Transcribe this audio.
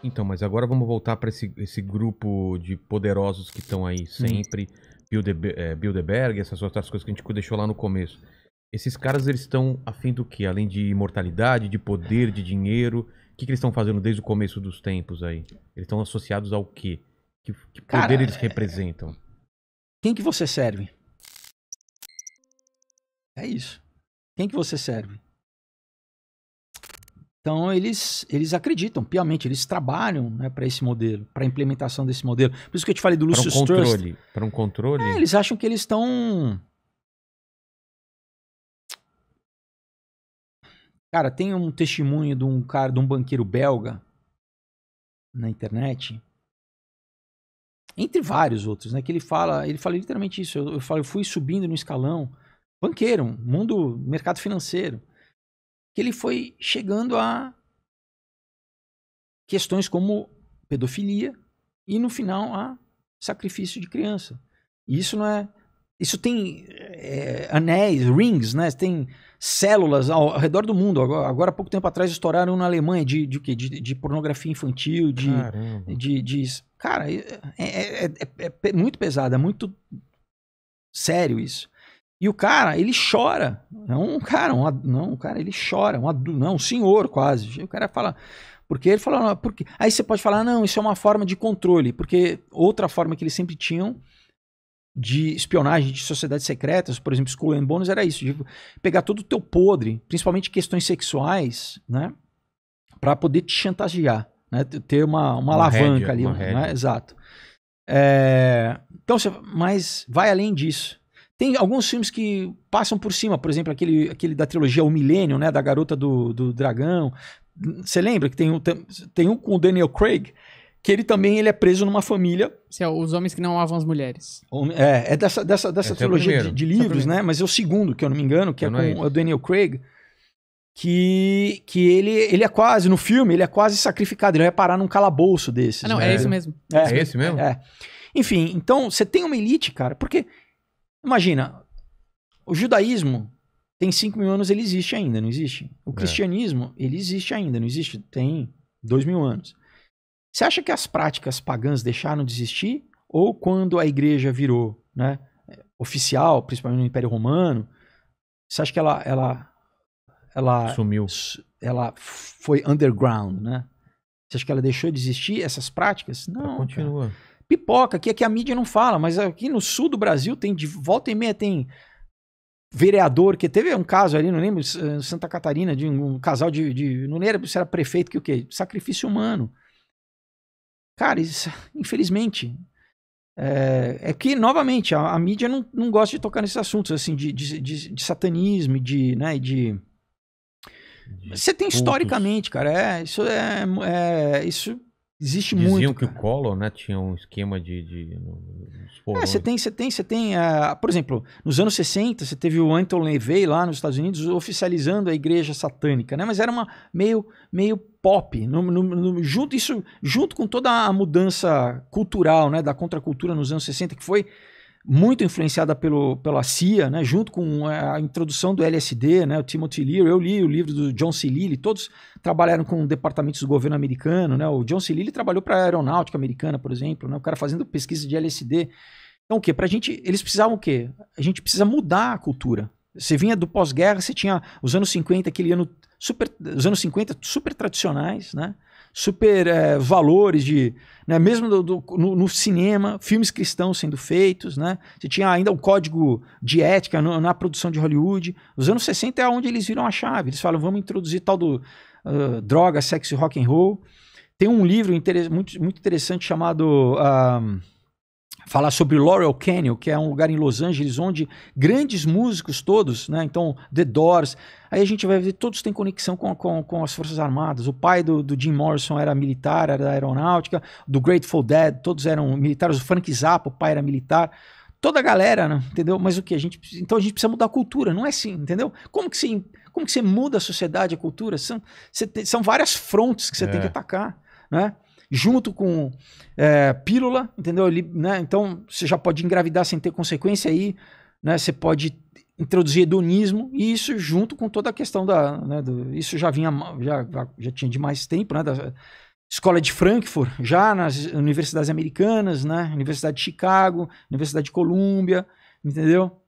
Então, mas agora vamos voltar para esse grupo de poderosos que estão aí sempre. Bilderberg, essas outras coisas que a gente deixou lá no começo. Esses caras, eles estão a fim do quê? Além de imortalidade, de poder, de dinheiro. O que eles estão fazendo desde o começo dos tempos aí? Eles estão associados ao quê? Que poder Cara, eles representam? Quem que você serve? É isso. Quem que você serve? Então, eles acreditam piamente, eles trabalham, né, para esse modelo, para a implementação desse modelo. Por isso que eu te falei do Lucius Trust. Para um controle? Eles acham que eles estão... Cara, tem um testemunho de um cara, de um banqueiro belga na internet, entre vários outros, né, que ele fala literalmente isso. Eu fui subindo no escalão, banqueiro, mundo, mercado financeiro, que ele foi chegando a questões como pedofilia e, no final, a sacrifício de criança. E isso não é... Isso tem anéis, rings, né? Tem células ao redor do mundo. Agora, há pouco tempo atrás, estouraram na Alemanha de quê? De pornografia infantil, Cara, é muito pesado, é muito sério isso. E o cara, ele chora. É um cara, ele chora, um senhor quase. O cara fala... Porque ele fala... Porque, aí você pode falar, não, isso é uma forma de controle. Porque outra forma que eles sempre tinham de espionagem de sociedades secretas, por exemplo, Skull and Bones, era isso, de pegar todo o teu podre, principalmente questões sexuais, né? Pra poder te chantagear, né? Ter uma alavanca ali. Né? Exato. Então, mas vai além disso. Tem alguns filmes que passam por cima, por exemplo, aquele da trilogia O Milênio, né, da garota do dragão. Você lembra que tem um com o Daniel Craig, que ele é preso numa família... Esse é Os Homens que Não Amavam as Mulheres. É dessa trilogia de livros, né? Mas é o segundo, que eu não me engano, que é com o Daniel Craig, que ele é quase, no filme, ele é quase sacrificado, ele vai parar num calabouço desses. Ah, não, né? é isso mesmo. É esse mesmo? Enfim, então, você tem uma elite, cara, porque... Imagina, o judaísmo tem 5.000 anos, ele existe ainda, não existe? O cristianismo, ele existe ainda, não existe? Tem 2.000 anos. Você acha que as práticas pagãs deixaram de existir? Ou quando a igreja virou, né, oficial, principalmente no Império Romano, você acha que ela sumiu? Ela foi underground, né? Você acha que ela deixou de existir, essas práticas? Não, ela continua. Cara. Pipoca, que a mídia não fala, mas aqui no sul do Brasil tem, de volta e meia, tem vereador, que teve um caso ali, não lembro, Santa Catarina, de um casal não lembro se era prefeito, que o quê? Sacrifício humano. Cara, isso, infelizmente, que, novamente, a mídia não gosta de tocar nesses assuntos, assim, de satanismo, né, você tem historicamente, cara, isso existe muito. Diziam que o Collor, né, tinha um esquema de você tem, por exemplo, nos anos 60, você teve o Anton LaVey lá nos Estados Unidos oficializando a igreja satânica, né, mas era meio pop, junto com toda a mudança cultural, né, da contracultura nos anos 60, que foi muito influenciada pela CIA, né, junto com a introdução do LSD, né, o Timothy Leary. Eu li o livro do John C. Lilly, todos trabalharam com departamentos do governo americano, né, o John C. Lilly trabalhou para a aeronáutica americana, por exemplo, né, o cara fazendo pesquisa de LSD. Então o quê? Pra gente, eles precisavam o quê? A gente precisa mudar a cultura. Você vinha do pós-guerra, você tinha os anos 50, os anos 50 super tradicionais, né, super valores né, mesmo no cinema, filmes cristãos sendo feitos, né? Você tinha ainda um código de ética na produção de Hollywood. Os anos 60 é onde eles viram a chave. Eles falam, vamos introduzir tal do droga, sexo e rock and roll. Tem um livro muito interessante chamado falar sobre Laurel Canyon, que é um lugar em Los Angeles onde grandes músicos todos, né? Então The Doors, aí a gente vai ver, todos têm conexão com as Forças Armadas. O pai do Jim Morrison era militar, era da aeronáutica, do Grateful Dead, todos eram militares, o Frank Zappa, o pai era militar, toda a galera, né? Entendeu? Mas o que? Então a gente precisa mudar a cultura, não é assim, entendeu? Como que você muda a sociedade, a cultura? São várias frontes que você tem que atacar, né? Junto com pílula, entendeu? Né? Então você já pode engravidar sem ter consequência aí, né? Você pode introduzir hedonismo, e isso junto com toda a questão isso já tinha de mais tempo, né? Escola de Frankfurt, já nas universidades americanas, né? Universidade de Chicago, Universidade de Colômbia, entendeu?